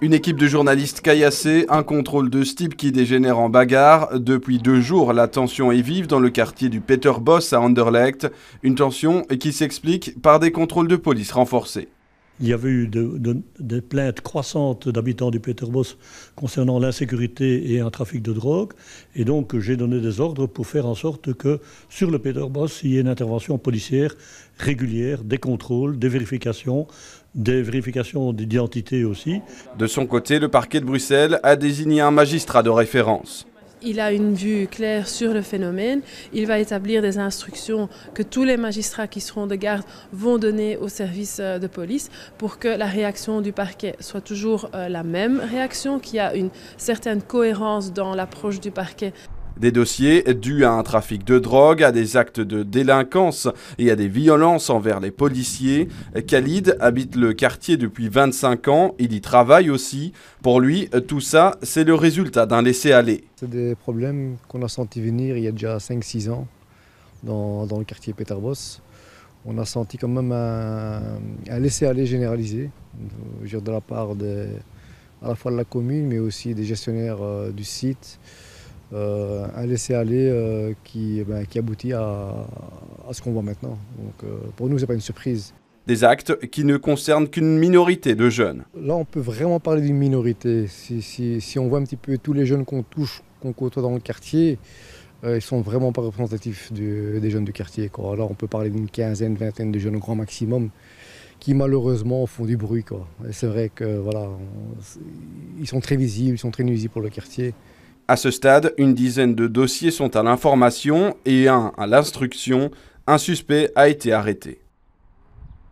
Une équipe de journalistes caillassés, un contrôle de ce type qui dégénère en bagarre. Depuis 2 jours, la tension est vive dans le quartier du Peterbos à Anderlecht. Une tension qui s'explique par des contrôles de police renforcés. Il y avait eu des plaintes croissantes d'habitants du Peterbos concernant l'insécurité et un trafic de drogue. Et donc j'ai donné des ordres pour faire en sorte que sur le Peterbos, il y ait une intervention policière régulière, des contrôles, des vérifications d'identité aussi. De son côté, le parquet de Bruxelles a désigné un magistrat de référence. Il a une vue claire sur le phénomène. Il va établir des instructions que tous les magistrats qui seront de garde vont donner au service de police pour que la réaction du parquet soit toujours la même réaction, qu'il y a une certaine cohérence dans l'approche du parquet. Des dossiers dus à un trafic de drogue, à des actes de délinquance et à des violences envers les policiers. Khalid habite le quartier depuis 25 ans, il y travaille aussi. Pour lui, tout ça, c'est le résultat d'un laisser-aller. C'est des problèmes qu'on a senti venir il y a déjà 5-6 ans dans le quartier Peterbos. On a senti quand même un laisser-aller généralisé de la part à la fois de la commune mais aussi des gestionnaires du site. Un laisser-aller qui aboutit à ce qu'on voit maintenant. Donc, pour nous, ce n'est pas une surprise. Des actes qui ne concernent qu'une minorité de jeunes. Là, on peut vraiment parler d'une minorité. Si on voit un petit peu tous les jeunes qu'on touche, qu'on côtoie dans le quartier, ils ne sont vraiment pas représentatifs des jeunes du quartier, quoi. Là, on peut parler d'une quinzaine, vingtaine de jeunes au grand maximum qui malheureusement font du bruit, quoi. Et c'est vrai que voilà, ils sont très visibles, ils sont très nuisibles pour le quartier. À ce stade, une dizaine de dossiers sont à l'information et un à l'instruction. Un suspect a été arrêté.